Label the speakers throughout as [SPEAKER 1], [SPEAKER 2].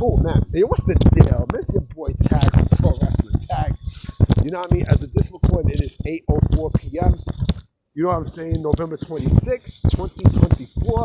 [SPEAKER 1] Oh man, hey, what's the deal? Miss your boy Tag from Pro Wrestling Tag. You know what I mean? As of this recording, it is 8:04 p.m. You know what I'm saying? November 26, 2024.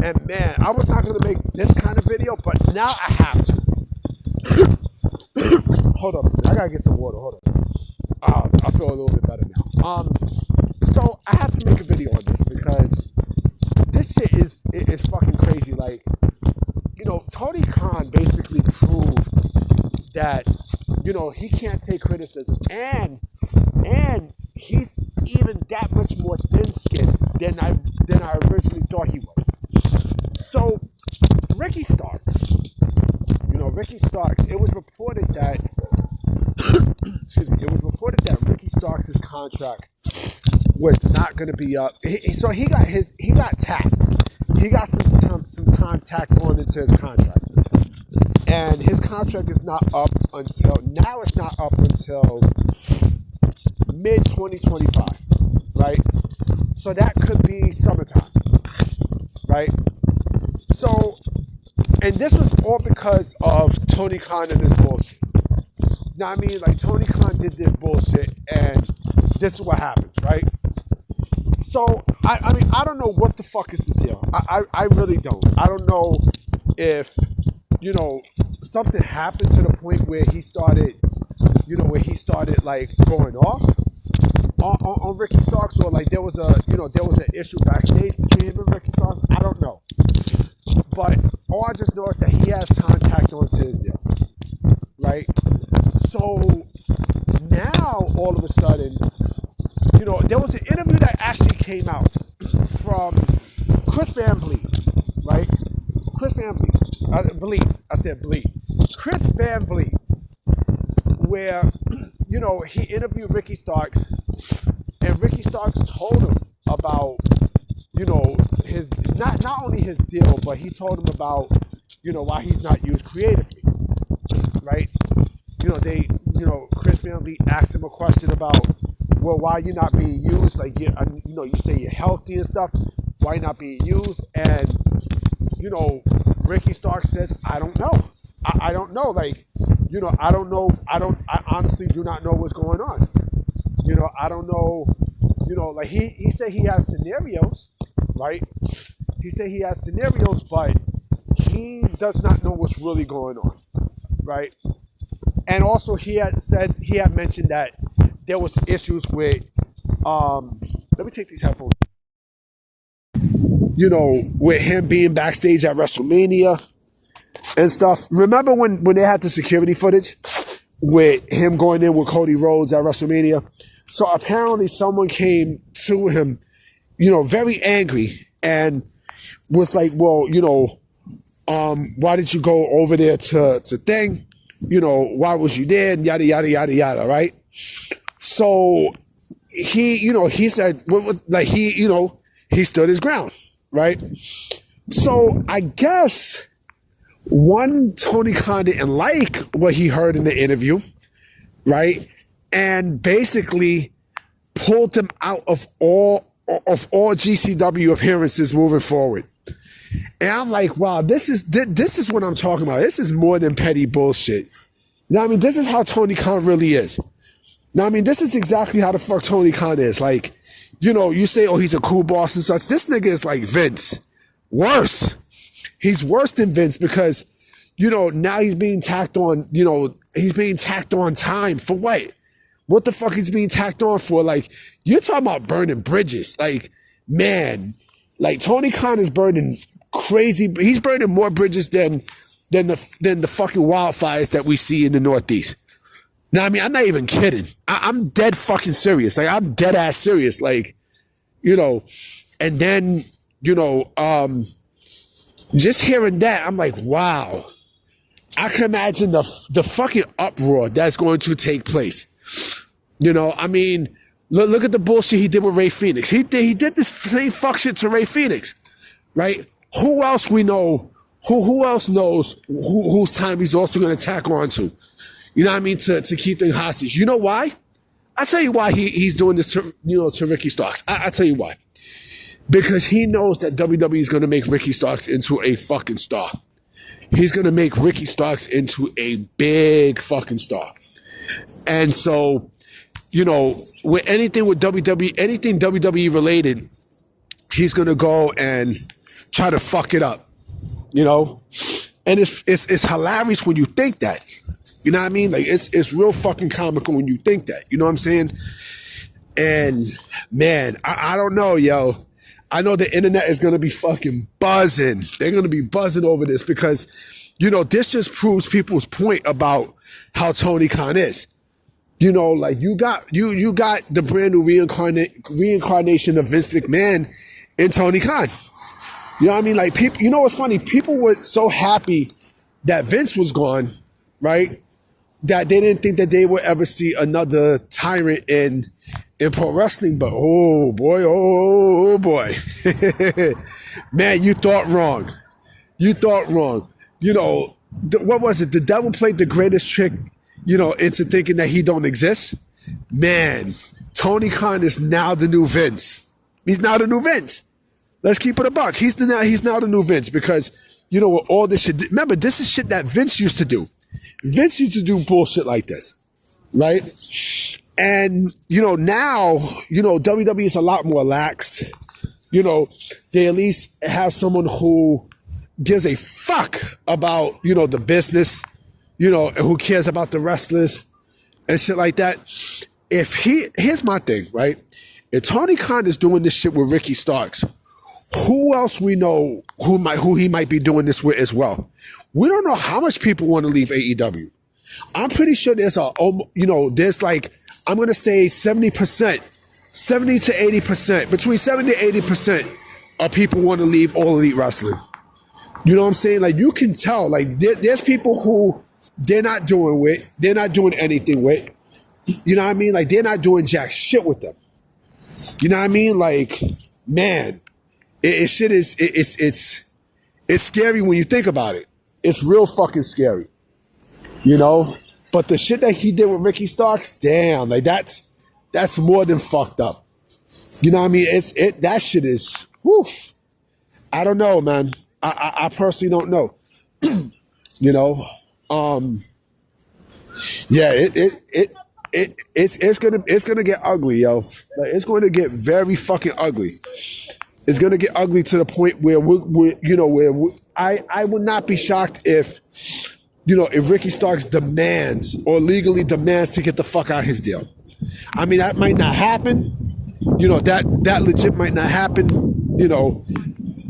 [SPEAKER 1] And man, I was not gonna make this kind of video, but now I have to. Hold up, I gotta get some water. Hold up. I feel a little bit better now. So I have to make a video on this because this shit is fucking crazy. Like, you know, Tony Khan basically proved that, you know, he can't take criticism, and he's even that much more thin-skinned than I originally thought he was. So Ricky Starks, it was reported that Ricky Starks' contract was not going to be up. So he got tapped. He got some time tacked on into his contract. And his contract is not up until mid-2025, right? So that could be summertime, right? So, and this was all because of Tony Khan and his bullshit. Now, I mean, like, Tony Khan did this bullshit, and this is what happens, right? So, I mean, I don't know what the fuck is the deal. I really don't. I don't know if, you know, something happened to the point where he started, like, going off on Ricky Starks, or like there was an issue backstage between him and Ricky Starks. I don't know. But all I just know is that he has time tacked onto his deal, right? So now, all of a sudden, you know, there was an interview that actually came out from Chris Van Vleet, right? Chris Van Vleet. I said Vleet. Chris Van Vleet, where, you know, he interviewed Ricky Starks, and Ricky Starks told him about, you know, his not only his deal, but he told him about, you know, why he's not used creatively, right? You know, Chris Van Vleet asked him a question about, well, why you not being used? Like, you say you're healthy and stuff. Why not being used? And, you know, Ricky Starks says, I don't know. I don't know. Like, you know, I don't know. I honestly do not know what's going on. You know, I don't know. You know, like he said he has scenarios, right? He said he has scenarios, but he does not know what's really going on, right? And also he had mentioned that there was issues with, let me take these headphones. You know, with him being backstage at WrestleMania and stuff. Remember when they had the security footage with him going in with Cody Rhodes at WrestleMania? So apparently someone came to him, you know, very angry and was like, well, you know, why did you go over there to thing? You know, why was you there? And yada, yada, yada, yada, right? So he, you know, he said, like he stood his ground, right? So I guess Tony Khan didn't like what he heard in the interview, right? And basically pulled him out of all GCW appearances moving forward. And I'm like, wow, this is what I'm talking about. This is more than petty bullshit. Now, I mean, this is how Tony Khan really is. Now, I mean, this is exactly how the fuck Tony Khan is. Like, you know, you say, oh, he's a cool boss and such. This nigga is like Vince. Worse. He's worse than Vince because, you know, now he's being tacked on, you know, he's being tacked on time for what? What the fuck is being tacked on for? Like, you're talking about burning bridges. Like, man, like Tony Khan is burning crazy. He's burning more bridges than the fucking wildfires that we see in the Northeast. Now, I mean, I'm not even kidding. I'm dead fucking serious. Like, I'm dead ass serious. Like, you know, and then, you know, just hearing that, I'm like, wow. I can imagine the fucking uproar that's going to take place. You know, I mean, look at the bullshit he did with Ray Phoenix. He did the same fuck shit to Ray Phoenix, right? Who else we know? Who else knows whose time he's also going to tack on to? You know what I mean? To keep things hostage. You know why? I'll tell you why he's doing this to Ricky Starks. I'll tell you why. Because he knows that WWE is going to make Ricky Starks into a fucking star. he's going to make Ricky Starks into a big fucking star. And so, with anything with WWE, anything WWE related, he's going to go and try to fuck it up, And it's hilarious when you think that. You know what I mean? Like, it's real fucking comical when you think that. You know what I'm saying? And, man, I don't know, yo. I know the internet is going to be fucking buzzing. They're going to be buzzing over this because, this just proves people's point about how Tony Khan is. Like you got the brand new reincarnation of Vince McMahon in Tony Khan. You know what I mean? Like, people, what's funny? People were so happy that Vince was gone, right? That they didn't think that they would ever see another tyrant in pro wrestling. But oh boy, man, you thought wrong. What was it? The devil played the greatest trick, into thinking that he don't exist. Man, Tony Khan is now the new Vince. He's now the new Vince. Let's keep it a buck. He's now the new Vince because, with all this shit. Remember, this is shit that Vince used to do. Vince used to do bullshit like this, right? And, now, WWE is a lot more laxed. They at least have someone who gives a fuck about, the business, and who cares about the wrestlers and shit like that. Here's my thing, right? If Tony Khan is doing this shit with Ricky Starks, who else we know who he might be doing this with as well? We don't know how much people want to leave AEW. I'm pretty sure there's there's like, I'm going to say 70%, 70 to 80%, between 70 to 80% of people want to leave All Elite Wrestling. You know what I'm saying? Like, you can tell, like, there's people who they're not doing anything with. You know what I mean? Like, they're not doing jack shit with them. You know what I mean? Like, man, it's scary when you think about it. It's real fucking scary. But the shit that he did with Ricky Starks, damn, like that's more than fucked up. You know what I mean? That shit is, woof. I don't know, man. I personally don't know. Yeah, it's gonna get ugly, yo. Like, it's going to get very fucking ugly. It's gonna get ugly to the point where I would not be shocked if Ricky Starks demands or legally demands to get the fuck out of his deal. I mean, that might not happen. That legit might not happen.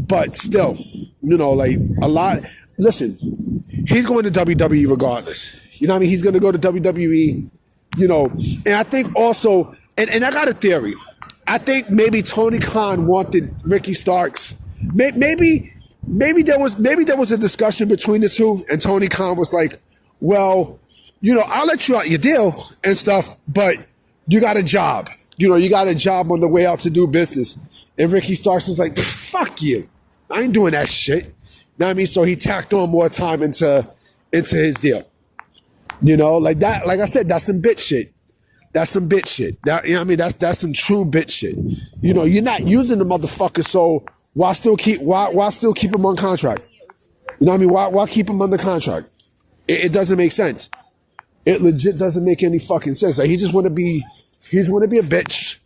[SPEAKER 1] But still, like a lot. Listen, he's going to WWE regardless. You know what I mean? He's going to go to WWE. And I think also, and I got a theory. I think maybe Tony Khan wanted Ricky Starks. Maybe there was a discussion between the two, and Tony Khan was like, well, I'll let you out your deal and stuff, but you got a job. You got a job on the way out to do business. And Ricky Starks was like, fuck you. I ain't doing that shit. You know what I mean? So he tacked on more time into his deal. Like that, like I said, that's some bitch shit. That's some bitch shit. That, what I mean? That's some true bitch shit. You're not using the motherfucker, so why still keep him on contract? You know what I mean? Why keep him under contract? It doesn't make sense. It legit doesn't make any fucking sense. Like, he's want to be a bitch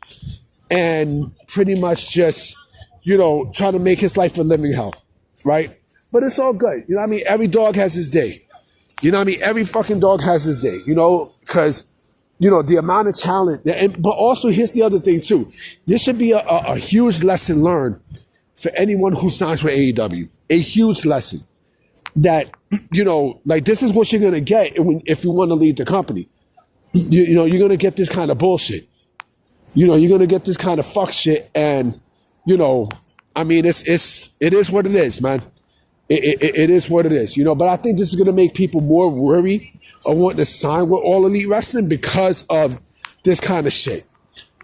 [SPEAKER 1] and pretty much just, try to make his life a living hell, right? But it's all good. You know what I mean? Every dog has his day. You know what I mean? Every fucking dog has his day, because, the amount of talent. But also, here's the other thing, too. This should be a huge lesson learned for anyone who signs with AEW. A huge lesson that, like, this is what you're going to get if you want to lead the company. You're going to get this kind of bullshit. You're going to get this kind of fuck shit. And, I mean, it is what it is, man. It is what it is, but I think this is going to make people more worried of wanting to sign with All Elite Wrestling because of this kind of shit,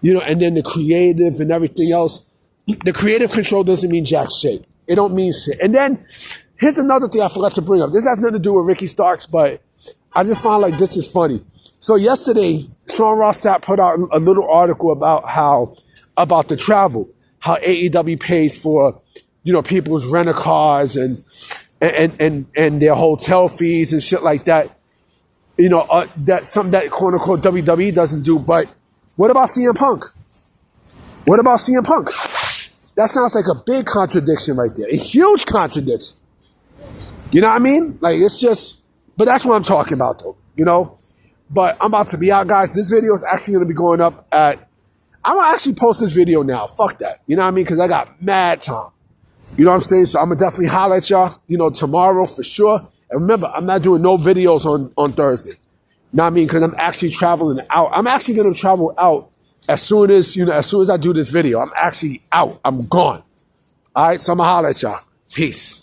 [SPEAKER 1] and then the creative and everything else. The creative control doesn't mean jack shit. It don't mean shit. And then here's another thing I forgot to bring up. This has nothing to do with Ricky Starks, but I just found like this is funny. So yesterday, Sean Ross Sapp put out a little article about the travel, how AEW pays for, people's rental cars and and their hotel fees and shit like that. You know, that's something that quote unquote WWE doesn't do. But what about CM Punk? What about CM Punk? That sounds like a big contradiction right there. A huge contradiction. You know what I mean? Like, it's just, but that's what I'm talking about though, you know? But I'm about to be out, guys. This video is actually going to be going up I'm going to actually post this video now. Fuck that. You know what I mean? Because I got mad time. You know what I'm saying? So I'm going to definitely holler at y'all, you know, tomorrow for sure. And remember, I'm not doing no videos on Thursday. You know what I mean? Because I'm actually traveling out. I'm actually going to travel out as soon as I do this video. I'm actually out. I'm gone. All right? So I'm going to holler at y'all. Peace.